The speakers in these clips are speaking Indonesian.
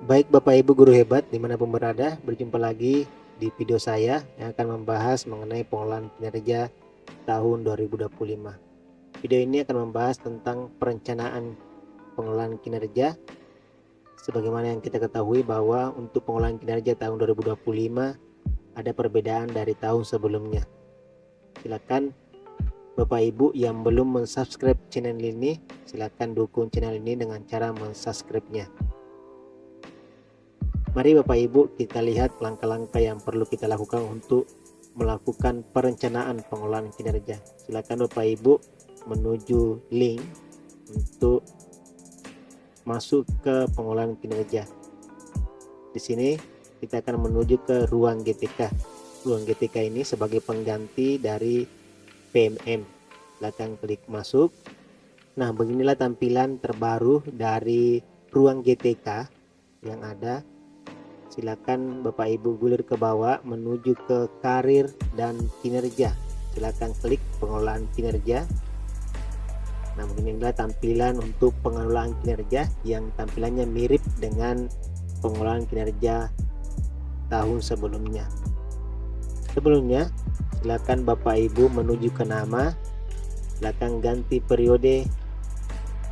Baik Bapak Ibu guru hebat dimanapun berada, berjumpa lagi di video saya yang akan membahas mengenai pengelolaan kinerja tahun 2025. Video ini akan membahas tentang perencanaan pengelolaan kinerja. Sebagaimana yang kita ketahui bahwa untuk pengelolaan kinerja tahun 2025 ada perbedaan dari tahun sebelumnya. Silakan Bapak Ibu yang belum mensubscribe channel ini, silakan dukung channel ini dengan cara mensubscribe-nya. Mari Bapak Ibu kita lihat langkah-langkah yang perlu kita lakukan untuk melakukan perencanaan pengelolaan kinerja. Silakan Bapak Ibu menuju link untuk masuk ke pengelolaan kinerja. Di sini kita akan menuju ke ruang GTK. Ruang GTK ini sebagai pengganti dari PMM. Silakan klik masuk. Nah, beginilah tampilan terbaru dari ruang GTK yang ada. Silakan Bapak Ibu gulir ke bawah menuju ke karir dan kinerja. Silakan klik pengelolaan kinerja. Nah, beginilah tampilan untuk pengelolaan kinerja yang tampilannya mirip dengan pengelolaan kinerja tahun sebelumnya. Sebelumnya, silakan Bapak Ibu menuju ke nama. Silakan ganti periode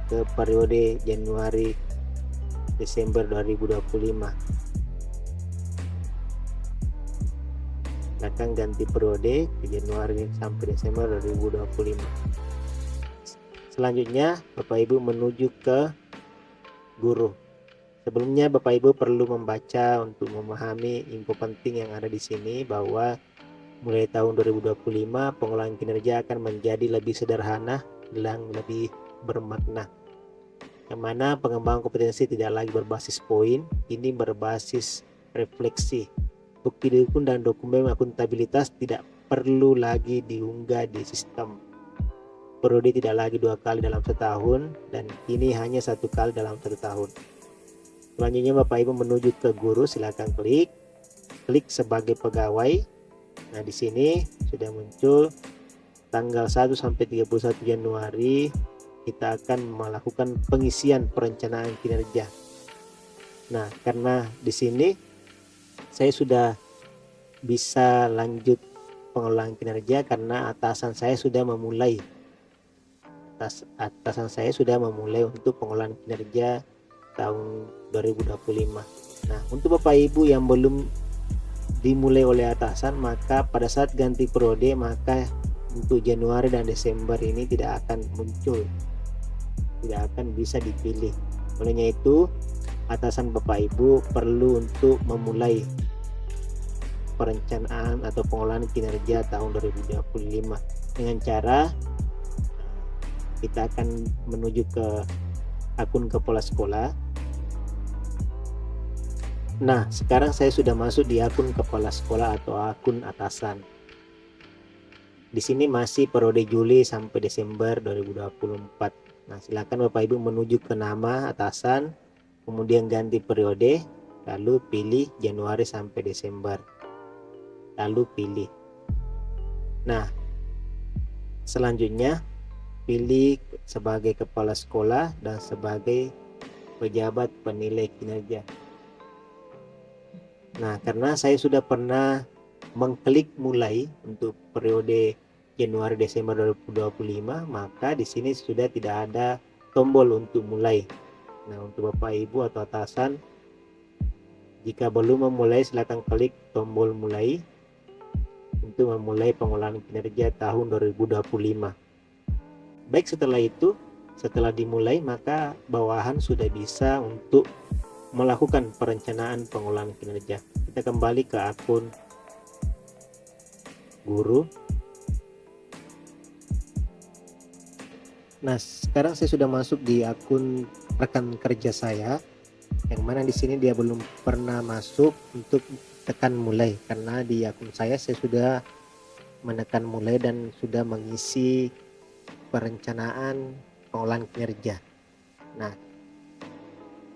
ke periode Januari Desember 2025. Akan ganti periode ke Januari sampai Desember 2025. Selanjutnya Bapak Ibu menuju ke guru. Sebelumnya Bapak Ibu perlu membaca untuk memahami info penting yang ada di sini bahwa mulai tahun 2025 pengelolaan kinerja akan menjadi lebih sederhana dan lebih bermakna. Yang mana pengembangan kompetensi tidak lagi berbasis poin, ini berbasis refleksi. Bukti dukung dan dokumen akuntabilitas tidak perlu lagi diunggah di sistem. Periode tidak lagi 2 kali dalam setahun dan kini hanya 1 kali dalam 1 tahun. Selanjutnya Bapak Ibu menuju ke guru, silakan klik sebagai pegawai. Nah, di sini sudah muncul tanggal 1 sampai 31 Januari kita akan melakukan pengisian perencanaan kinerja. Nah, karena di sini saya sudah bisa lanjut pengelolaan kinerja karena atasan saya sudah memulai untuk pengelolaan kinerja tahun 2025. Nah, untuk Bapak Ibu yang belum dimulai oleh atasan, maka pada saat ganti periode maka untuk Januari dan Desember ini tidak akan muncul, tidak akan bisa dipilih. Olehnya itu atasan Bapak Ibu perlu untuk memulai perencanaan atau pengelolaan kinerja tahun 2025 dengan cara kita akan menuju ke akun kepala sekolah. Nah, sekarang saya sudah masuk di akun kepala sekolah atau akun atasan. Di sini masih periode Juli sampai Desember 2024. Nah, silakan Bapak Ibu menuju ke nama atasan, kemudian ganti periode, lalu pilih Januari sampai Desember, lalu pilih. Nah, selanjutnya pilih sebagai kepala sekolah dan sebagai pejabat penilai kinerja. Nah, karena saya sudah pernah mengklik mulai untuk periode Januari Desember 2025, maka di sini sudah tidak ada tombol untuk mulai. Nah, untuk Bapak Ibu atau atasan, jika belum memulai silakan klik tombol mulai untuk memulai pengelolaan kinerja tahun 2025. Baik, setelah dimulai maka bawahan sudah bisa untuk melakukan perencanaan pengelolaan kinerja. Kita kembali ke akun guru. Nah, sekarang saya sudah masuk di akun rekan kerja saya, yang mana di sini dia belum pernah masuk untuk tekan mulai, karena di akun saya sudah menekan mulai dan sudah mengisi perencanaan pengelolaan kinerja. Nah,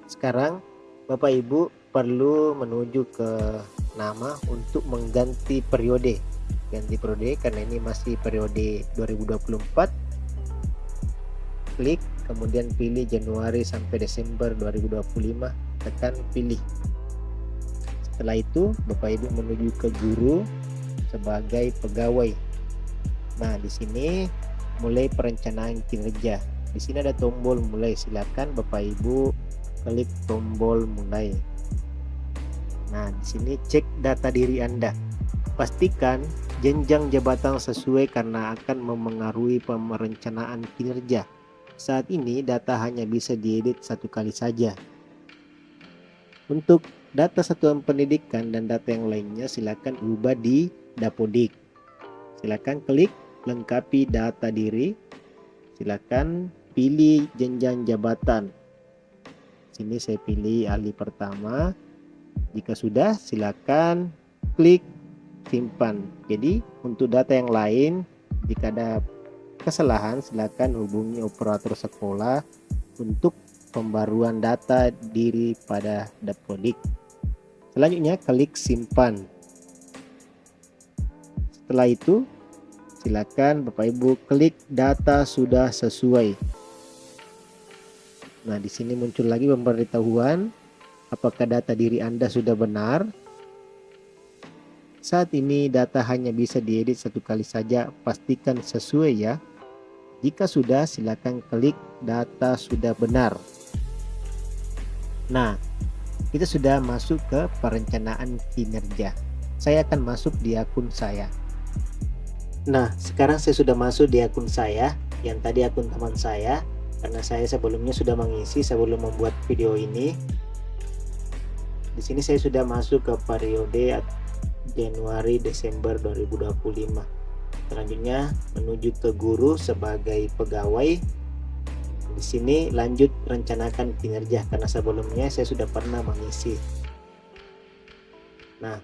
sekarang Bapak Ibu perlu menuju ke nama untuk mengganti periode. Ganti periode karena ini masih periode 2024. Klik, kemudian pilih Januari sampai Desember 2025. tekan pilih. Setelah itu Bapak Ibu menuju ke guru sebagai pegawai. Nah, di sini mulai perencanaan kinerja. Di sini ada tombol mulai, silakan Bapak Ibu klik tombol mulai. Nah, di sini cek data diri Anda. Pastikan jenjang jabatan sesuai karena akan memengaruhi perencanaan kinerja. Saat ini data hanya bisa diedit satu kali saja. Untuk data satuan pendidikan dan data yang lainnya silakan ubah di Dapodik. Silakan klik lengkapi data diri. Silakan pilih jenjang jabatan. Sini saya pilih ahli pertama. Jika sudah, silakan klik simpan. Jadi untuk data yang lain, jika ada kesalahan silakan hubungi operator sekolah untuk pembaruan data diri pada Dapodik. Selanjutnya klik simpan. Setelah itu silakan Bapak Ibu klik data sudah sesuai. Nah, di sini muncul lagi pemberitahuan apakah data diri Anda sudah benar. Saat ini data hanya bisa diedit satu kali saja, pastikan sesuai ya. Jika sudah, silakan klik data sudah benar. Nah, kita sudah masuk ke perencanaan kinerja. Saya akan masuk di akun saya. Nah, sekarang saya sudah masuk di akun saya, yang tadi akun teman saya, karena saya sebelumnya sudah mengisi sebelum membuat video ini. Di sini saya sudah masuk ke periode Januari Desember 2025. Selanjutnya menuju ke guru sebagai pegawai. Di sini lanjut rencanakan kinerja karena sebelumnya saya sudah pernah mengisi. Nah,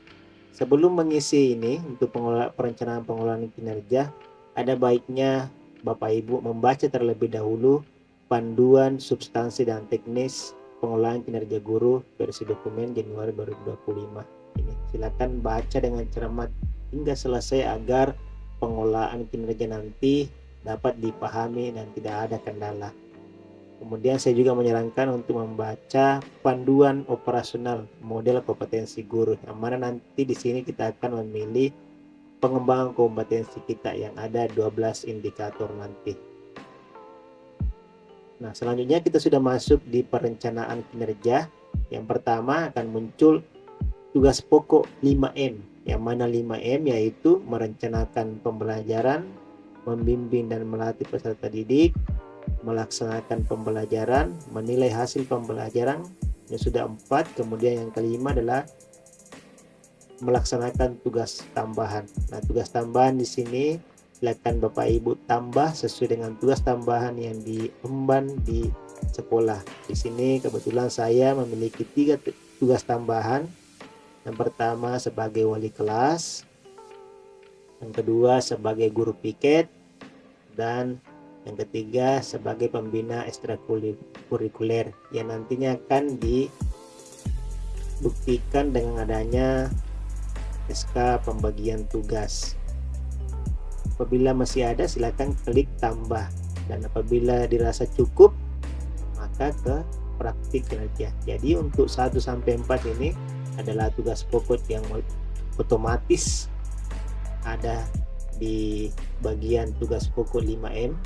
sebelum mengisi ini untuk perencanaan pengelolaan kinerja, ada baiknya Bapak Ibu membaca terlebih dahulu panduan substansi dan teknis pengelolaan kinerja guru versi dokumen Januari 2025 ini. Silakan baca dengan cermat hingga selesai agar pengelolaan kinerja nanti dapat dipahami dan tidak ada kendala. Kemudian saya juga menyarankan untuk membaca panduan operasional model kompetensi guru, yang mana nanti di sini kita akan memilih pengembangan kompetensi kita yang ada 12 indikator nanti. Nah, selanjutnya kita sudah masuk di perencanaan kinerja. Yang pertama akan muncul tugas pokok 5M, yang mana 5M yaitu merencanakan pembelajaran, membimbing dan melatih peserta didik, melaksanakan pembelajaran, menilai hasil pembelajaran, yang sudah 4. Kemudian yang kelima adalah melaksanakan tugas tambahan. Nah, tugas tambahan di sini silakan Bapak Ibu tambah sesuai dengan tugas tambahan yang diemban di sekolah. Di sini kebetulan saya memiliki 3 tugas tambahan. Yang pertama sebagai wali kelas, yang kedua sebagai guru piket, dan yang ketiga sebagai pembina ekstrakurikuler yang nantinya akan dibuktikan dengan adanya SK pembagian tugas. Apabila masih ada silakan klik tambah, dan apabila dirasa cukup maka ke praktik kinerja. Jadi untuk 1 sampai 4 ini adalah tugas pokok yang otomatis ada di bagian tugas pokok 5M.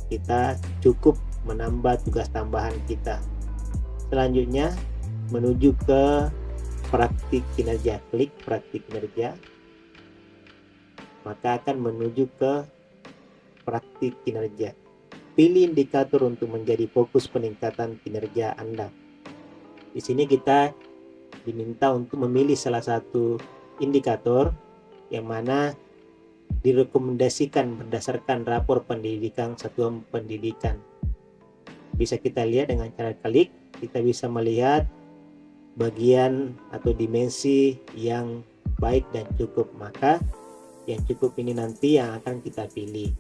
Kita cukup menambah tugas tambahan kita. Selanjutnya menuju ke praktik kinerja. Klik praktik kinerja, maka akan menuju ke praktik kinerja. Pilih indikator untuk menjadi fokus peningkatan kinerja Anda. Di sini kita diminta untuk memilih salah satu indikator yang mana direkomendasikan berdasarkan rapor pendidikan satuan pendidikan. Bisa kita lihat dengan cara klik, kita bisa melihat bagian atau dimensi yang baik dan cukup. Maka yang cukup ini nanti yang akan kita pilih.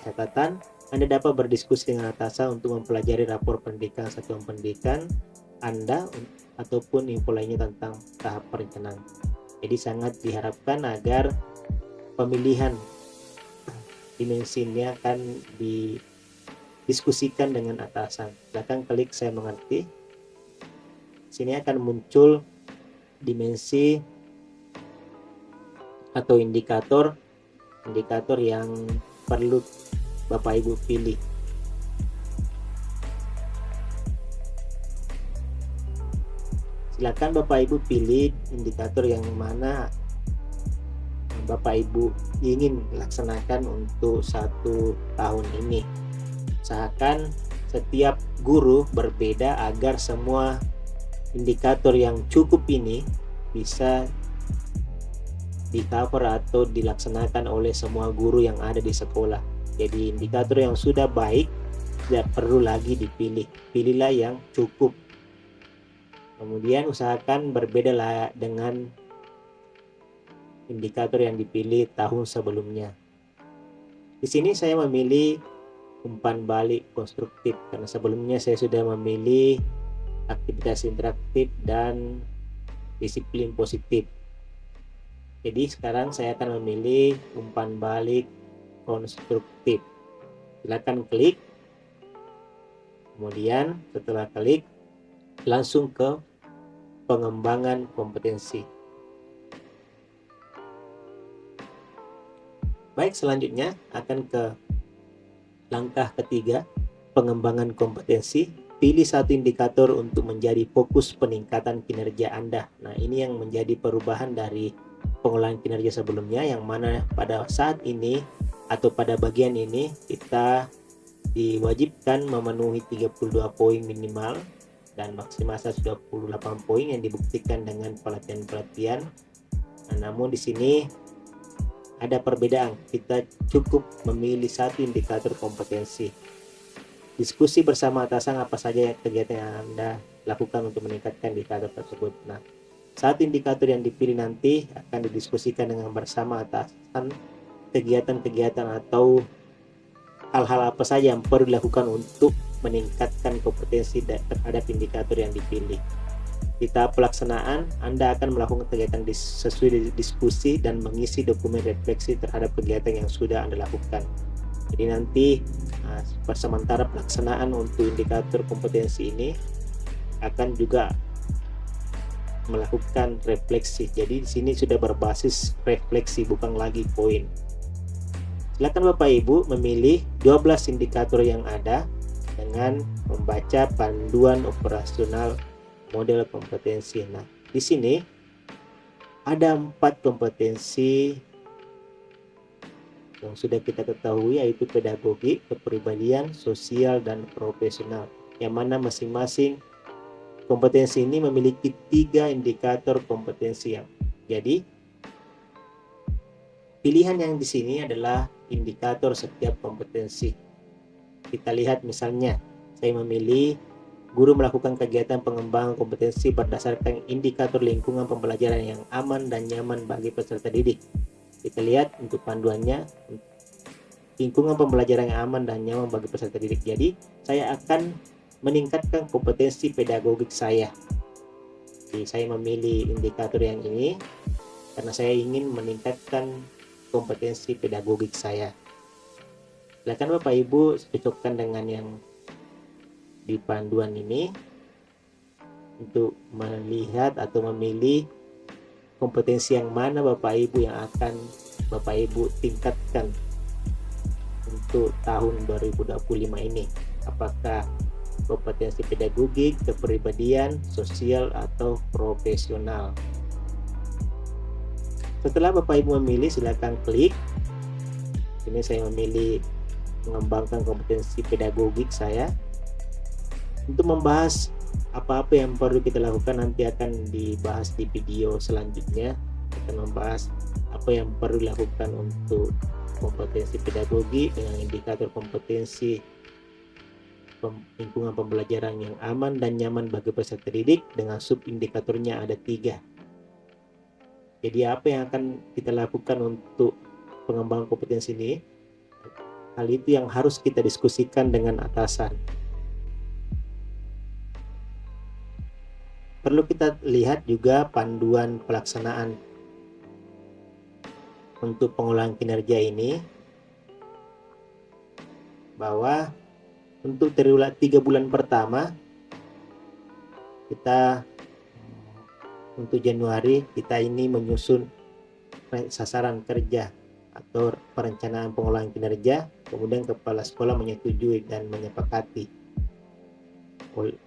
Catatan, Anda dapat berdiskusi dengan atasan untuk mempelajari rapor pendidikan satuan pendidikan Anda ataupun info lainnya tentang tahap perencanaan. Jadi sangat diharapkan agar pemilihan dimensi ini akan didiskusikan dengan atasan. Silakan klik saya mengerti. Sini akan muncul dimensi atau indikator yang perlu Bapak Ibu pilih. Silakan Bapak Ibu pilih indikator yang mana Bapak Ibu ingin laksanakan untuk 1 tahun ini. Usahakan setiap guru berbeda agar semua indikator yang cukup ini bisa di cover atau dilaksanakan oleh semua guru yang ada di sekolah. Jadi indikator yang sudah baik tidak perlu lagi dipilih, pilihlah yang cukup. Kemudian usahakan berbeda dengan indikator yang dipilih tahun sebelumnya. Di sini saya memilih umpan balik konstruktif karena sebelumnya saya sudah memilih aktivitas interaktif dan disiplin positif. Jadi sekarang saya akan memilih umpan balik konstruktif. Silakan klik. Kemudian setelah klik langsung ke pengembangan kompetensi. Baik, selanjutnya akan ke langkah ketiga, pengembangan kompetensi. Pilih satu indikator untuk menjadi fokus peningkatan kinerja Anda. Nah, ini yang menjadi perubahan dari pengolahan kinerja sebelumnya, yang mana pada saat ini atau pada bagian ini kita diwajibkan memenuhi 32 poin minimal dan maksimal 128 poin yang dibuktikan dengan pelatihan-pelatihan. Nah, namun di sini ada perbedaan. Kita cukup memilih satu indikator kompetensi. Diskusi bersama atasan apa saja kegiatan yang Anda lakukan untuk meningkatkan indikator tersebut. Nah, saat indikator yang dipilih nanti akan didiskusikan dengan bersama atasan kegiatan-kegiatan atau hal-hal apa saja yang perlu dilakukan untuk meningkatkan kompetensi terhadap indikator yang dipilih. Di tahap pelaksanaan, Anda akan melakukan kegiatan sesuai diskusi dan mengisi dokumen refleksi terhadap kegiatan yang sudah Anda lakukan. Jadi nanti sementara pelaksanaan untuk indikator kompetensi ini akan juga melakukan refleksi. Jadi di sini sudah berbasis refleksi, bukan lagi poin. Silakan Bapak Ibu memilih 12 indikator yang ada dengan membaca panduan operasional model kompetensi. Nah, di sini ada 4 kompetensi yang sudah kita ketahui, yaitu pedagogik, kepribadian, sosial, dan profesional. Yang mana masing-masing kompetensi ini memiliki 3 indikator kompetensi yang. Jadi, pilihan yang di sini adalah indikator setiap kompetensi. Kita lihat misalnya, saya memilih guru melakukan kegiatan pengembangan kompetensi berdasarkan indikator lingkungan pembelajaran yang aman dan nyaman bagi peserta didik. Kita lihat untuk panduannya, lingkungan pembelajaran yang aman dan nyaman bagi peserta didik. Jadi, saya akan meningkatkan kompetensi pedagogik saya. Jadi, saya memilih indikator yang ini karena saya ingin meningkatkan kompetensi pedagogik saya. Silakan Bapak Ibu cocokkan dengan yang di panduan ini untuk melihat atau memilih kompetensi yang mana Bapak Ibu yang akan Bapak Ibu tingkatkan untuk tahun 2025 ini. Apakah kompetensi pedagogik, kepribadian, sosial, atau profesional. Setelah Bapak Ibu memilih, silakan klik. Ini saya memilih mengembangkan kompetensi pedagogik saya. Untuk membahas apa-apa yang perlu kita lakukan nanti akan dibahas di video selanjutnya. Kita membahas apa yang perlu dilakukan untuk kompetensi pedagogi dengan indikator kompetensi lingkungan pembelajaran yang aman dan nyaman bagi peserta didik, dengan subindikatornya ada 3. Jadi apa yang akan kita lakukan untuk pengembangan kompetensi ini? Hal itu yang harus kita diskusikan dengan atasan. Perlu kita lihat juga panduan pelaksanaan untuk pengolahan kinerja ini, bahwa untuk triwulan 3 bulan pertama kita untuk Januari kita ini menyusun sasaran kerja atau perencanaan pengolahan kinerja, kemudian kepala sekolah menyetujui dan menyepakati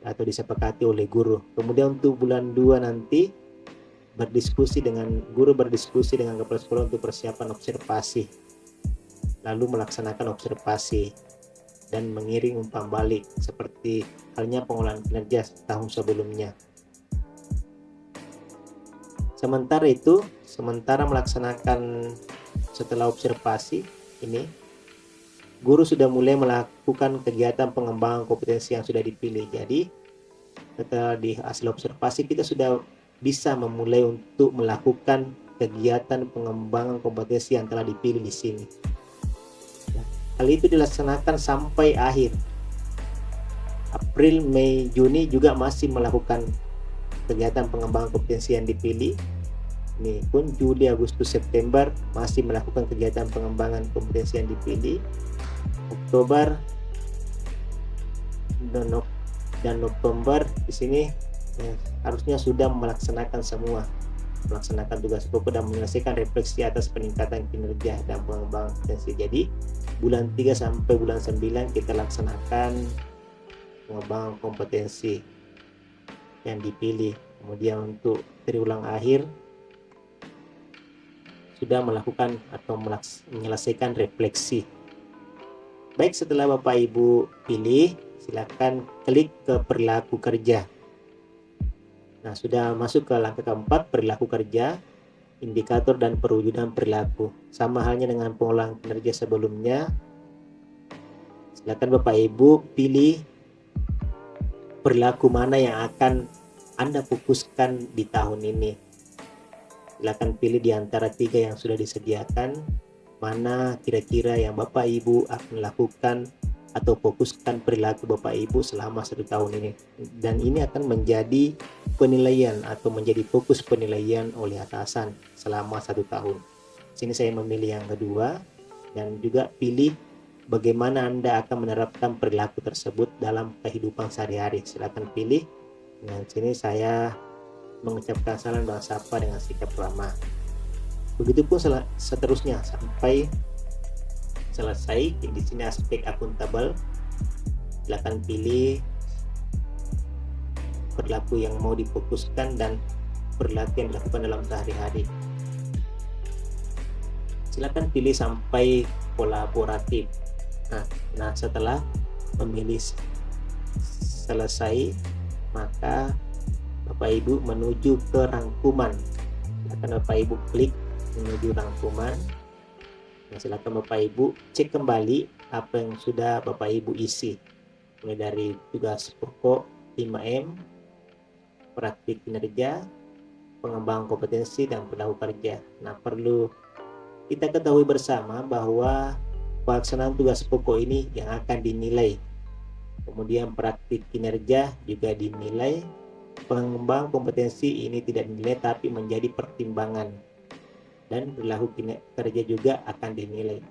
atau disepakati oleh guru. Kemudian untuk bulan 2 nanti guru berdiskusi dengan kepala sekolah untuk persiapan observasi, lalu melaksanakan observasi dan mengiring umpan balik seperti halnya pengolahan kinerja tahun sebelumnya. Sementara melaksanakan setelah observasi ini, guru sudah mulai melakukan kegiatan pengembangan kompetensi yang sudah dipilih. Jadi setelah di hasil observasi kita sudah bisa memulai untuk melakukan kegiatan pengembangan kompetensi yang telah dipilih di sini. Hal itu dilaksanakan sampai akhir. April, Mei, Juni juga masih melakukan kegiatan pengembangan kompetensi yang dipilih. Ini pun Juli, Agustus, September masih melakukan kegiatan pengembangan kompetensi yang dipilih. Oktober dan November di sini harusnya sudah melaksanakan tugas pokok dan menyelesaikan refleksi atas peningkatan kinerja dan pengembangan kompetensi. Jadi bulan 3 sampai bulan 9 kita laksanakan pengembangan kompetensi yang dipilih. Kemudian untuk triwulan akhir sudah melakukan atau menyelesaikan refleksi. Baik, setelah Bapak Ibu pilih, silakan klik ke perilaku kerja. Nah, sudah masuk ke langkah keempat, perilaku kerja, indikator dan perwujudan perilaku. Sama halnya dengan pengolahan kinerja sebelumnya. Silakan Bapak Ibu pilih perilaku mana yang akan Anda fokuskan di tahun ini. Silakan pilih di antara 3 yang sudah disediakan, mana kira-kira yang Bapak Ibu akan lakukan atau fokuskan perilaku Bapak Ibu selama 1 tahun ini. Dan ini akan menjadi penilaian atau menjadi fokus penilaian oleh atasan selama 1 tahun. Sini saya memilih yang kedua, dan juga pilih bagaimana Anda akan menerapkan perilaku tersebut dalam kehidupan sehari-hari. Silakan pilih. Nah, sini saya mengucapkan salam dan sapa dengan sikap ramah. Begitupun seterusnya sampai selesai. Di sini aspek akuntabel. Silakan pilih perilaku yang mau difokuskan dan perilaku yang dilakukan dalam sehari-hari. Silakan pilih sampai kolaboratif. Nah, setelah memilih selesai, maka Bapak Ibu menuju ke rangkuman. Silakan Bapak Ibu klik menuju rangkuman. Nah, silakan Bapak Ibu cek kembali apa yang sudah Bapak Ibu isi, mulai dari tugas pokok 5M, praktik kinerja, pengembangan kompetensi, dan perilaku kerja. Nah, perlu kita ketahui bersama bahwa pelaksanaan tugas pokok ini yang akan dinilai, kemudian praktik kinerja juga dinilai, pengembangan kompetensi ini tidak dinilai tapi menjadi pertimbangan, dan perilaku kerja juga akan dinilai.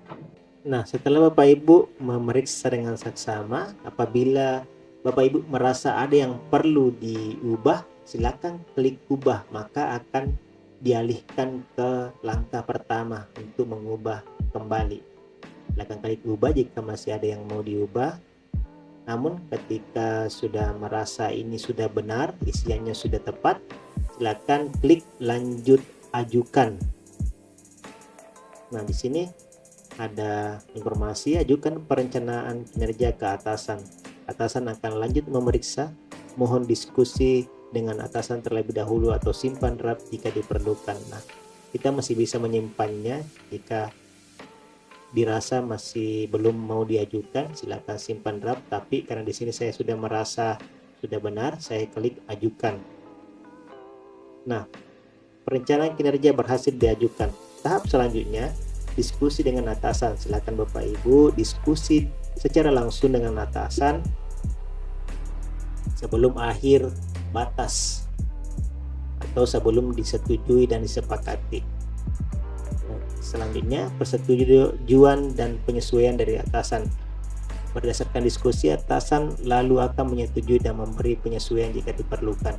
Nah, setelah Bapak Ibu memeriksa dengan saksama, apabila Bapak Ibu merasa ada yang perlu diubah, silakan klik ubah, maka akan dialihkan ke langkah pertama untuk mengubah kembali. Silakan klik ubah jika masih ada yang mau diubah. Namun ketika sudah merasa ini sudah benar, isiannya sudah tepat, silakan klik lanjut ajukan. Nah, di sini ada informasi ajukan perencanaan kinerja ke atasan. Atasan akan lanjut memeriksa, mohon diskusi dengan atasan terlebih dahulu atau simpan draft jika diperlukan. Nah, kita masih bisa menyimpannya. Jika dirasa masih belum mau diajukan, silakan simpan draft, tapi karena di sini saya sudah merasa sudah benar, saya klik ajukan. Nah, perencanaan kinerja berhasil diajukan. Tahap selanjutnya, diskusi dengan atasan. Silakan Bapak Ibu diskusi secara langsung dengan atasan sebelum akhir batas atau sebelum disetujui dan disepakati. Selanjutnya, persetujuan dan penyesuaian dari atasan. Berdasarkan diskusi, atasan lalu akan menyetujui dan memberi penyesuaian jika diperlukan.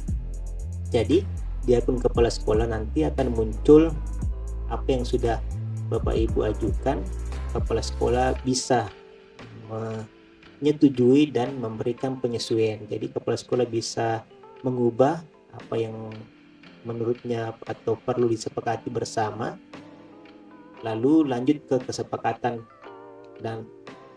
Jadi, di akun kepala sekolah nanti akan muncul apa yang sudah Bapak Ibu ajukan. Kepala sekolah bisa menyetujui dan memberikan penyesuaian. Jadi kepala sekolah bisa mengubah apa yang menurutnya atau perlu disepakati bersama, lalu lanjut ke kesepakatan dan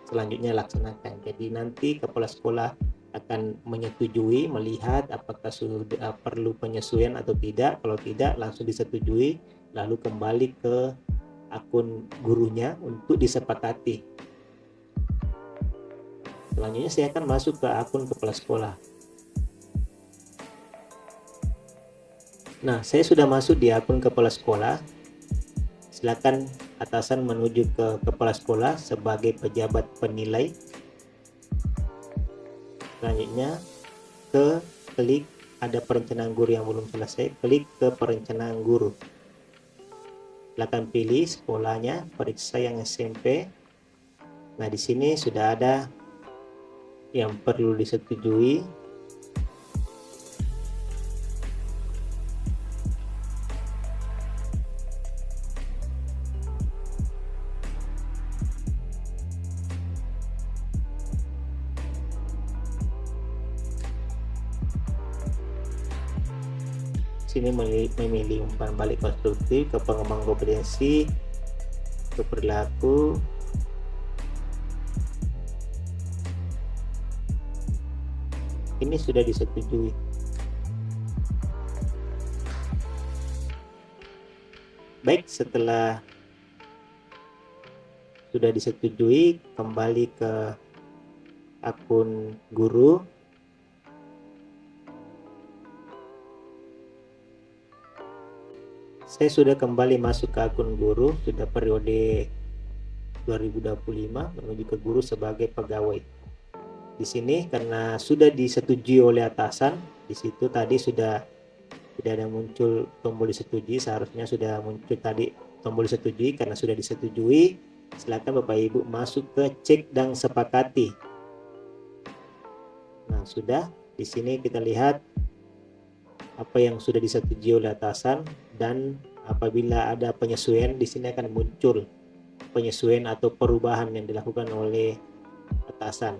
selanjutnya laksanakan. Jadi nanti kepala sekolah akan menyetujui, melihat apakah sudah perlu penyesuaian atau tidak. Kalau tidak, langsung disetujui, lalu kembali ke akun gurunya untuk disepakati. Selanjutnya saya akan masuk ke akun kepala sekolah. Nah, saya sudah masuk di akun kepala sekolah. Silakan atasan menuju ke kepala sekolah sebagai pejabat penilai. Selanjutnya klik ada perencanaan guru yang belum selesai, klik ke perencanaan guru. Silakan pilih sekolahnya, periksa yang SMP. Nah, di sini sudah ada yang perlu disetujui. Sini memilih umpan balik konstruktif, ke pengembang kompetensi, ke perilaku. Ini sudah disetujui. Baik, setelah sudah disetujui, kembali ke akun guru. Saya sudah kembali masuk ke akun guru, sudah periode 2025 menuju ke guru sebagai pegawai. Di sini karena sudah disetujui oleh atasan, di situ tadi sudah tidak ada muncul tombol disetujui, seharusnya sudah muncul tadi tombol disetujui. Karena sudah disetujui, silakan Bapak Ibu masuk ke cek dan sepakati. Nah, sudah di sini kita lihat apa yang sudah disetujui oleh atasan, dan apabila ada penyesuaian di sini akan muncul penyesuaian atau perubahan yang dilakukan oleh atasan.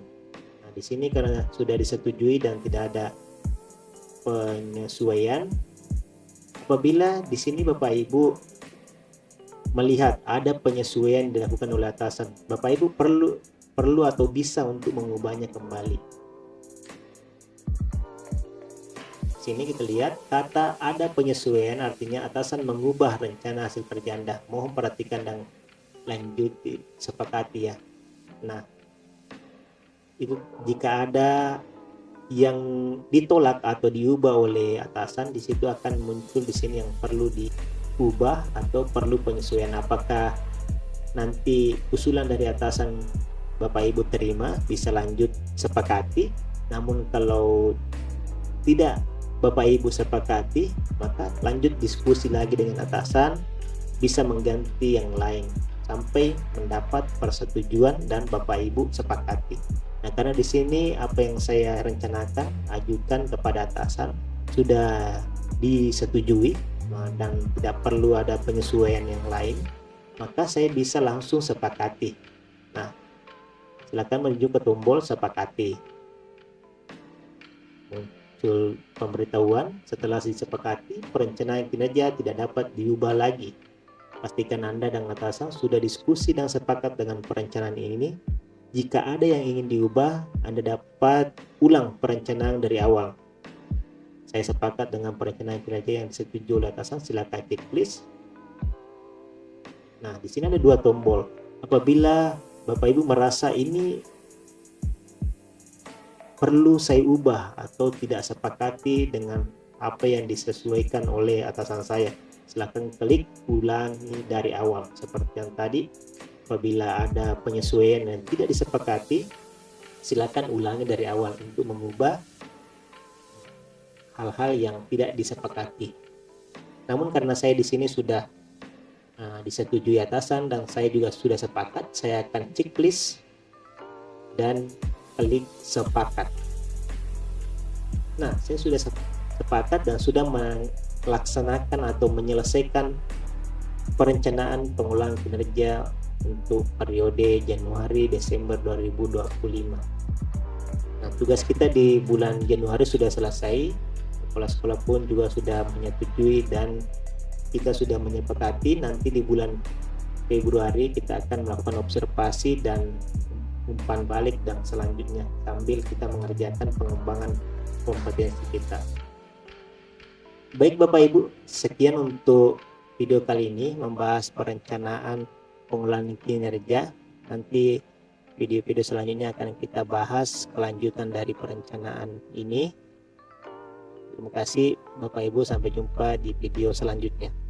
Nah, di sini karena sudah disetujui dan tidak ada penyesuaian, apabila di sini Bapak Ibu melihat ada penyesuaian dilakukan oleh atasan, Bapak Ibu perlu atau bisa untuk mengubahnya kembali. Sini kita lihat kata ada penyesuaian, artinya atasan mengubah rencana hasil kerja Anda. Mohon perhatikan dan lanjut sepakati ya. Nah, itu jika ada yang ditolak atau diubah oleh atasan, di situ akan muncul di sini yang perlu diubah atau perlu penyesuaian. Apakah nanti usulan dari atasan Bapak Ibu terima, bisa lanjut sepakati. Namun kalau tidak Bapak Ibu sepakati, maka lanjut diskusi lagi dengan atasan, bisa mengganti yang lain sampai mendapat persetujuan dan Bapak Ibu sepakati. Nah, karena di sini apa yang saya rencanakan ajukan kepada atasan sudah disetujui dan tidak perlu ada penyesuaian yang lain, maka saya bisa langsung sepakati. Nah, silakan menuju ke tombol sepakati. Muncul pemberitahuan setelah disepakati, perencanaan kinerja tidak dapat diubah lagi. Pastikan Anda dan atasan sudah diskusi dan sepakat dengan perencanaan ini. Jika ada yang ingin diubah, Anda dapat ulang perencanaan dari awal. Saya sepakat dengan perencanaan kinerja yang disetujui oleh atasan, silakan klik please. Nah, di sini ada dua tombol. Apabila Bapak Ibu merasa ini perlu saya ubah atau tidak sepakati dengan apa yang disesuaikan oleh atasan saya, silakan klik ulangi dari awal. Seperti yang tadi, apabila ada penyesuaian yang tidak disepakati, silakan ulangi dari awal untuk mengubah hal-hal yang tidak disepakati. Namun karena saya di sini sudah disetujui atasan dan saya juga sudah sepakat, saya akan checklist dan klik sepakat. Nah, saya sudah sepakat dan sudah melaksanakan atau menyelesaikan perencanaan pengulangan kinerja untuk periode Januari Desember 2025. Nah, tugas kita di bulan Januari sudah selesai. Sekolah-sekolah pun juga sudah menyetujui dan kita sudah menyepakati nanti di bulan Februari kita akan melakukan observasi dan umpan balik dan selanjutnya sambil kita mengerjakan pengembangan kompetensi kita. Baik Bapak Ibu, sekian untuk video kali ini membahas perencanaan pengulangan kinerja. Nanti video-video selanjutnya akan kita bahas kelanjutan dari perencanaan ini. Terima kasih Bapak Ibu, sampai jumpa di video selanjutnya.